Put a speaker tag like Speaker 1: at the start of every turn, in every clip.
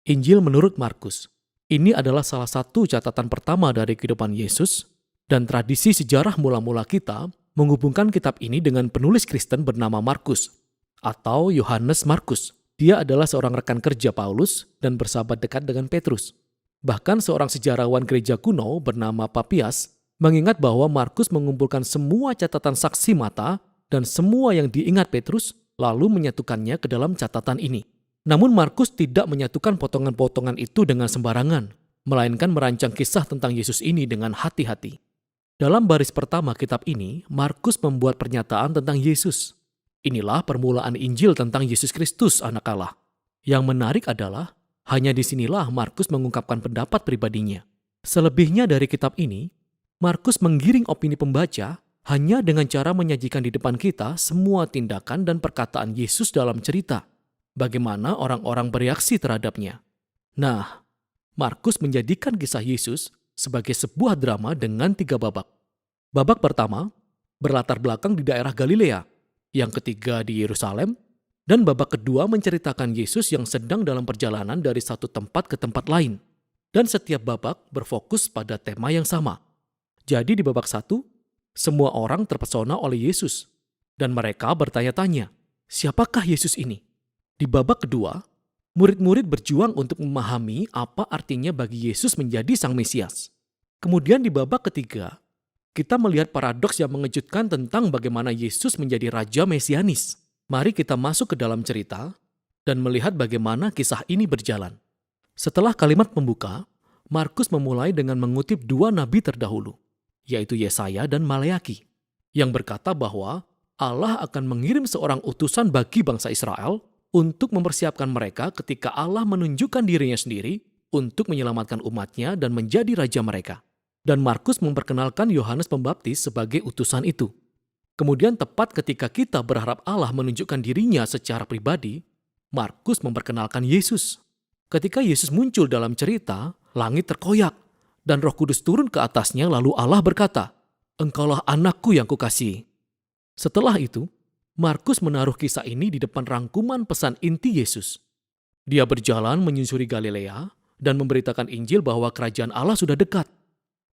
Speaker 1: Injil menurut Markus. Ini adalah salah satu catatan pertama dari kehidupan Yesus, dan tradisi sejarah mula-mula kita menghubungkan kitab ini dengan penulis Kristen bernama Markus, atau Yohanes Markus. Dia adalah seorang rekan kerja Paulus dan bersahabat dekat dengan Petrus. Bahkan seorang sejarawan gereja kuno bernama Papias mengingat bahwa Markus mengumpulkan semua catatan saksi mata dan semua yang diingat Petrus, lalu menyatukannya ke dalam catatan ini. Namun Markus tidak menyatukan potongan-potongan itu dengan sembarangan, melainkan merancang kisah tentang Yesus ini dengan hati-hati. Dalam baris pertama kitab ini, Markus membuat pernyataan tentang Yesus. Inilah permulaan Injil tentang Yesus Kristus, Anak Allah. Yang menarik adalah, hanya disinilah Markus mengungkapkan pendapat pribadinya. Selebihnya dari kitab ini, Markus menggiring opini pembaca hanya dengan cara menyajikan di depan kita semua tindakan dan perkataan Yesus dalam cerita. Bagaimana orang-orang bereaksi terhadapnya. Nah, Markus menjadikan kisah Yesus sebagai sebuah drama dengan 3 babak. Babak pertama berlatar belakang di daerah Galilea, yang ketiga di Yerusalem, dan babak kedua menceritakan Yesus yang sedang dalam perjalanan dari satu tempat ke tempat lain. Dan setiap babak berfokus pada tema yang sama. Jadi di babak 1, semua orang terpesona oleh Yesus, dan mereka bertanya-tanya, siapakah Yesus ini? Di babak kedua, murid-murid berjuang untuk memahami apa artinya bagi Yesus menjadi Sang Mesias. Kemudian di babak ketiga, kita melihat paradoks yang mengejutkan tentang bagaimana Yesus menjadi Raja Mesianis. Mari kita masuk ke dalam cerita dan melihat bagaimana kisah ini berjalan. Setelah kalimat pembuka, Markus memulai dengan mengutip 2 nabi terdahulu, yaitu Yesaya dan Maleaki, yang berkata bahwa Allah akan mengirim seorang utusan bagi bangsa Israel untuk mempersiapkan mereka ketika Allah menunjukkan dirinya sendiri untuk menyelamatkan umatnya dan menjadi raja mereka. Dan Markus memperkenalkan Yohanes Pembaptis sebagai utusan itu. Kemudian tepat ketika kita berharap Allah menunjukkan dirinya secara pribadi, Markus memperkenalkan Yesus. Ketika Yesus muncul dalam cerita, langit terkoyak dan Roh Kudus turun ke atasnya, lalu Allah berkata, "Engkaulah anakku yang kukasihi." Setelah itu, Markus menaruh kisah ini di depan rangkuman pesan inti Yesus. Dia berjalan menyusuri Galilea dan memberitakan Injil bahwa kerajaan Allah sudah dekat.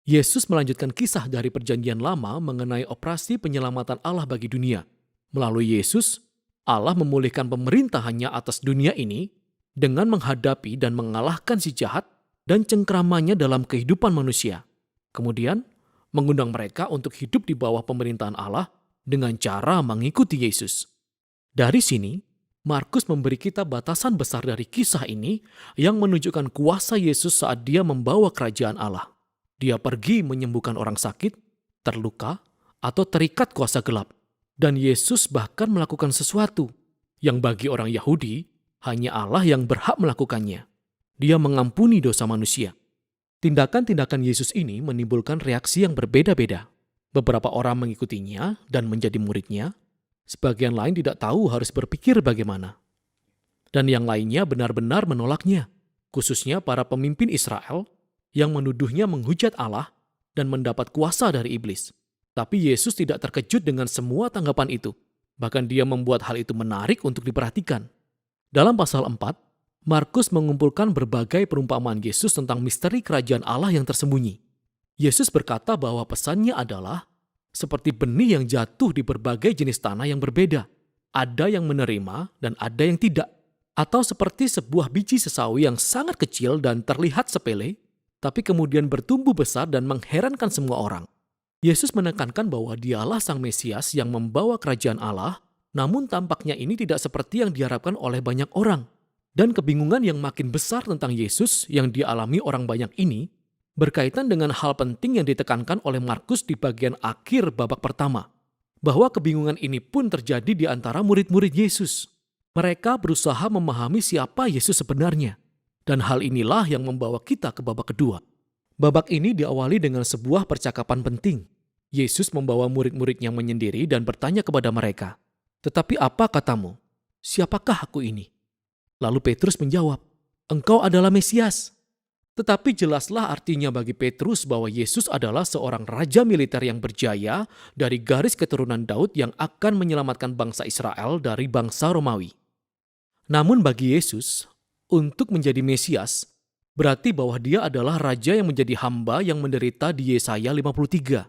Speaker 1: Yesus melanjutkan kisah dari Perjanjian Lama mengenai operasi penyelamatan Allah bagi dunia. Melalui Yesus, Allah memulihkan pemerintahannya atas dunia ini dengan menghadapi dan mengalahkan si jahat dan cengkramannya dalam kehidupan manusia. Kemudian, mengundang mereka untuk hidup di bawah pemerintahan Allah dengan cara mengikuti Yesus. Dari sini, Markus memberi kita batasan besar dari kisah ini yang menunjukkan kuasa Yesus saat dia membawa kerajaan Allah. Dia pergi menyembuhkan orang sakit, terluka, atau terikat kuasa gelap. Dan Yesus bahkan melakukan sesuatu yang bagi orang Yahudi hanya Allah yang berhak melakukannya. Dia mengampuni dosa manusia. Tindakan-tindakan Yesus ini menimbulkan reaksi yang berbeda-beda. Beberapa orang mengikutinya dan menjadi muridnya, sebagian lain tidak tahu harus berpikir bagaimana. Dan yang lainnya benar-benar menolaknya, khususnya para pemimpin Israel yang menuduhnya menghujat Allah dan mendapat kuasa dari iblis. Tapi Yesus tidak terkejut dengan semua tanggapan itu. Bahkan dia membuat hal itu menarik untuk diperhatikan. Dalam pasal 4, Markus mengumpulkan berbagai perumpamaan Yesus tentang misteri kerajaan Allah yang tersembunyi. Yesus berkata bahwa pesannya adalah seperti benih yang jatuh di berbagai jenis tanah yang berbeda. Ada yang menerima dan ada yang tidak. Atau seperti sebuah biji sesawi yang sangat kecil dan terlihat sepele, tapi kemudian bertumbuh besar dan mengherankan semua orang. Yesus menekankan bahwa dialah Sang Mesias yang membawa kerajaan Allah, namun tampaknya ini tidak seperti yang diharapkan oleh banyak orang. Dan kebingungan yang makin besar tentang Yesus yang dialami orang banyak ini berkaitan dengan hal penting yang ditekankan oleh Markus di bagian akhir babak pertama, bahwa kebingungan ini pun terjadi di antara murid-murid Yesus. Mereka berusaha memahami siapa Yesus sebenarnya, dan hal inilah yang membawa kita ke babak kedua. Babak ini diawali dengan sebuah percakapan penting. Yesus membawa murid-muridnya menyendiri dan bertanya kepada mereka, "Tetapi apa katamu? Siapakah aku ini?" Lalu Petrus menjawab, "Engkau adalah Mesias." Tetapi jelaslah artinya bagi Petrus bahwa Yesus adalah seorang raja militer yang berjaya dari garis keturunan Daud yang akan menyelamatkan bangsa Israel dari bangsa Romawi. Namun bagi Yesus, untuk menjadi Mesias, berarti bahwa dia adalah raja yang menjadi hamba yang menderita di Yesaya 53,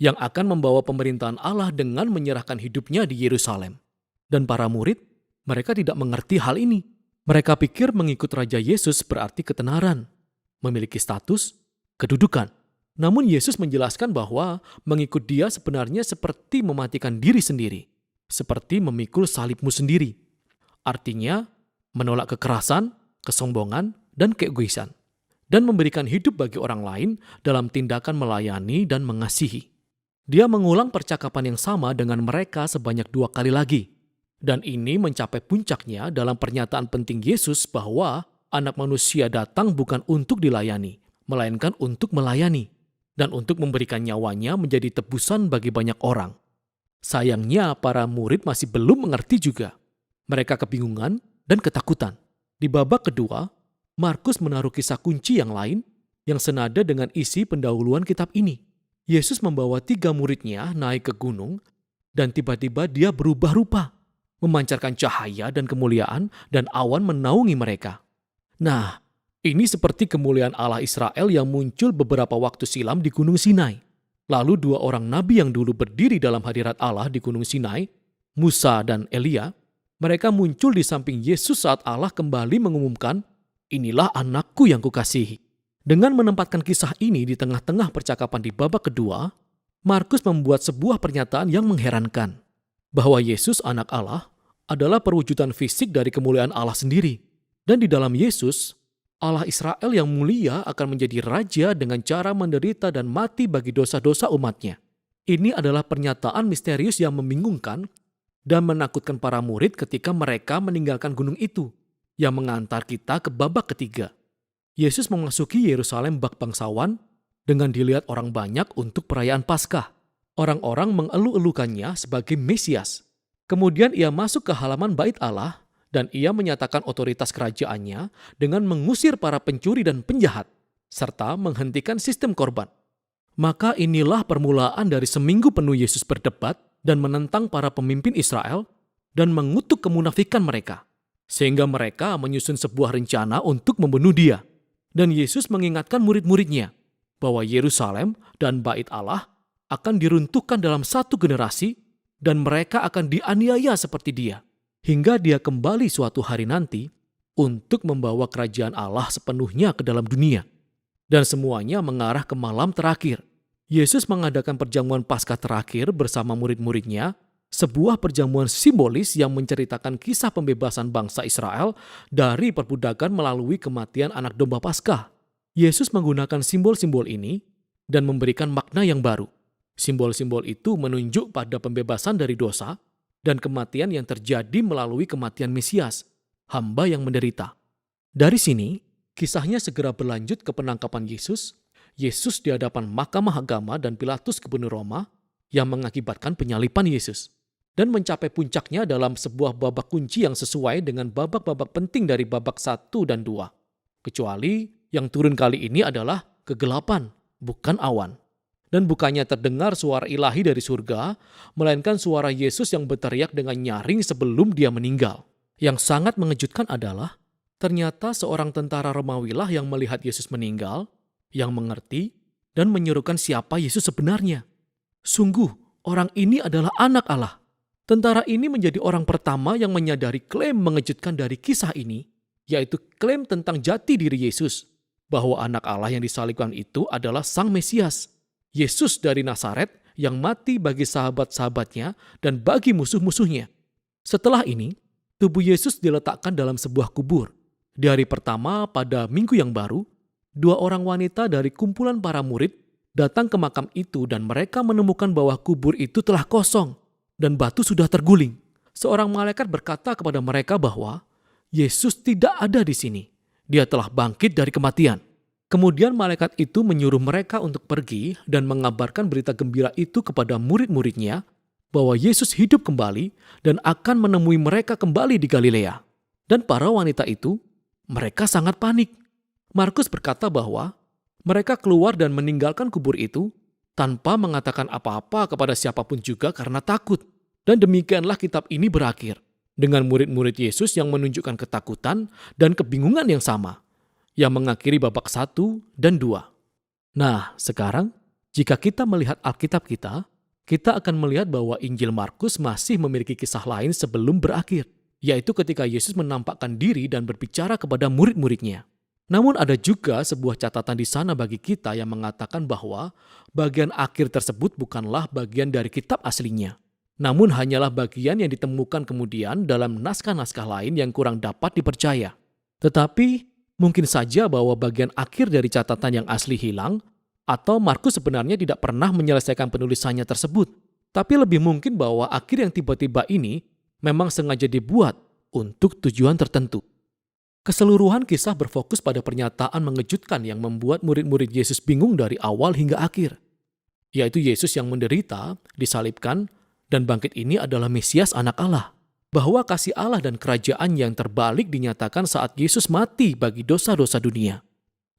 Speaker 1: yang akan membawa pemerintahan Allah dengan menyerahkan hidupnya di Yerusalem. Dan para murid, mereka tidak mengerti hal ini. Mereka pikir mengikut Raja Yesus berarti ketenaran, memiliki status, kedudukan. Namun Yesus menjelaskan bahwa mengikut dia sebenarnya seperti mematikan diri sendiri, seperti memikul salibmu sendiri. Artinya, menolak kekerasan, kesombongan, dan keegoisan, dan memberikan hidup bagi orang lain dalam tindakan melayani dan mengasihi. Dia mengulang percakapan yang sama dengan mereka sebanyak 2 kali lagi. Dan ini mencapai puncaknya dalam pernyataan penting Yesus bahwa Anak Manusia datang bukan untuk dilayani, melainkan untuk melayani, dan untuk memberikan nyawanya menjadi tebusan bagi banyak orang. Sayangnya para murid masih belum mengerti juga. Mereka kebingungan dan ketakutan. Di babak kedua, Markus menaruh kisah kunci yang lain yang senada dengan isi pendahuluan kitab ini. Yesus membawa 3 muridnya naik ke gunung dan tiba-tiba dia berubah rupa, memancarkan cahaya dan kemuliaan dan awan menaungi mereka. Nah, ini seperti kemuliaan Allah Israel yang muncul beberapa waktu silam di Gunung Sinai. Lalu 2 orang nabi yang dulu berdiri dalam hadirat Allah di Gunung Sinai, Musa dan Elia, mereka muncul di samping Yesus saat Allah kembali mengumumkan, "Inilah anakku yang kukasihi." Dengan menempatkan kisah ini di tengah-tengah percakapan di babak kedua, Markus membuat sebuah pernyataan yang mengherankan, bahwa Yesus anak Allah adalah perwujudan fisik dari kemuliaan Allah sendiri. Dan di dalam Yesus, Allah Israel yang mulia akan menjadi raja dengan cara menderita dan mati bagi dosa-dosa umatnya. Ini adalah pernyataan misterius yang membingungkan dan menakutkan para murid ketika mereka meninggalkan gunung itu, yang mengantar kita ke babak ketiga. Yesus memasuki Yerusalem bak bangsawan dengan dilihat orang banyak untuk perayaan Paskah. Orang-orang mengeluh-elukannya sebagai Mesias. Kemudian ia masuk ke halaman bait Allah dan ia menyatakan otoritas kerajaannya dengan mengusir para pencuri dan penjahat, serta menghentikan sistem korban. Maka inilah permulaan dari seminggu penuh Yesus berdebat dan menentang para pemimpin Israel dan mengutuk kemunafikan mereka. Sehingga mereka menyusun sebuah rencana untuk membunuh dia. Dan Yesus mengingatkan murid-muridnya bahwa Yerusalem dan bait Allah akan diruntuhkan dalam 1 generasi dan mereka akan dianiaya seperti dia. Hingga dia kembali suatu hari nanti untuk membawa kerajaan Allah sepenuhnya ke dalam dunia. Dan semuanya mengarah ke malam terakhir. Yesus mengadakan perjamuan Paskah terakhir bersama murid-muridnya, sebuah perjamuan simbolis yang menceritakan kisah pembebasan bangsa Israel dari perbudakan melalui kematian anak domba Paskah. Yesus menggunakan simbol-simbol ini dan memberikan makna yang baru. Simbol-simbol itu menunjuk pada pembebasan dari dosa dan kematian yang terjadi melalui kematian Mesias, hamba yang menderita. Dari sini, kisahnya segera berlanjut ke penangkapan Yesus di hadapan Mahkamah Agama dan Pilatus gubernur Roma yang mengakibatkan penyaliban Yesus. Dan mencapai puncaknya dalam sebuah babak kunci yang sesuai dengan babak-babak penting dari babak 1 dan 2. Kecuali yang turun kali ini adalah kegelapan, bukan awan. Dan bukannya terdengar suara ilahi dari surga, melainkan suara Yesus yang berteriak dengan nyaring sebelum dia meninggal. Yang sangat mengejutkan adalah, ternyata seorang tentara Romawilah yang melihat Yesus meninggal, yang mengerti dan menyerukan siapa Yesus sebenarnya. Sungguh, orang ini adalah anak Allah. Tentara ini menjadi orang pertama yang menyadari klaim mengejutkan dari kisah ini, yaitu klaim tentang jati diri Yesus, bahwa anak Allah yang disalibkan itu adalah Sang Mesias. Yesus dari Nazaret yang mati bagi sahabat-sahabatnya dan bagi musuh-musuhnya. Setelah ini, tubuh Yesus diletakkan dalam sebuah kubur. Di hari pertama pada minggu yang baru, 2 orang wanita dari kumpulan para murid datang ke makam itu dan mereka menemukan bahwa kubur itu telah kosong dan batu sudah terguling. Seorang malaikat berkata kepada mereka bahwa Yesus tidak ada di sini. Dia telah bangkit dari kematian. Kemudian malaikat itu menyuruh mereka untuk pergi dan mengabarkan berita gembira itu kepada murid-muridnya bahwa Yesus hidup kembali dan akan menemui mereka kembali di Galilea. Dan para wanita itu, mereka sangat panik. Markus berkata bahwa mereka keluar dan meninggalkan kubur itu tanpa mengatakan apa-apa kepada siapapun juga karena takut. Dan demikianlah kitab ini berakhir. dengan murid-murid Yesus yang menunjukkan ketakutan dan kebingungan yang sama, yang mengakhiri babak 1 dan 2. Nah, sekarang, jika kita melihat Alkitab kita akan melihat bahwa Injil Markus masih memiliki kisah lain sebelum berakhir, yaitu ketika Yesus menampakkan diri dan berbicara kepada murid-muridnya. Namun ada juga sebuah catatan di sana bagi kita yang mengatakan bahwa bagian akhir tersebut bukanlah bagian dari kitab aslinya, namun hanyalah bagian yang ditemukan kemudian dalam naskah-naskah lain yang kurang dapat dipercaya. Tetapi mungkin saja bahwa bagian akhir dari catatan yang asli hilang, atau Markus sebenarnya tidak pernah menyelesaikan penulisannya tersebut. Tapi lebih mungkin bahwa akhir yang tiba-tiba ini memang sengaja dibuat untuk tujuan tertentu. Keseluruhan kisah berfokus pada pernyataan mengejutkan yang membuat murid-murid Yesus bingung dari awal hingga akhir, yaitu Yesus yang menderita, disalibkan, dan bangkit ini adalah Mesias Anak Allah. Bahwa kasih Allah dan kerajaan yang terbalik dinyatakan saat Yesus mati bagi dosa-dosa dunia.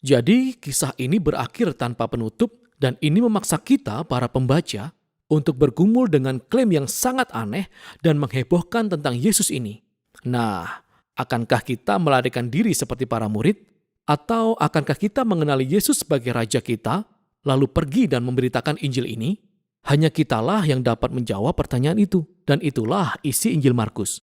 Speaker 1: Jadi kisah ini berakhir tanpa penutup dan ini memaksa kita, para pembaca, untuk bergumul dengan klaim yang sangat aneh dan menghebohkan tentang Yesus ini. Nah, akankah kita melarikan diri seperti para murid? Atau akankah kita mengenali Yesus sebagai Raja kita, lalu pergi dan memberitakan Injil ini? Hanya kitalah yang dapat menjawab pertanyaan itu. Dan itulah isi Injil Markus.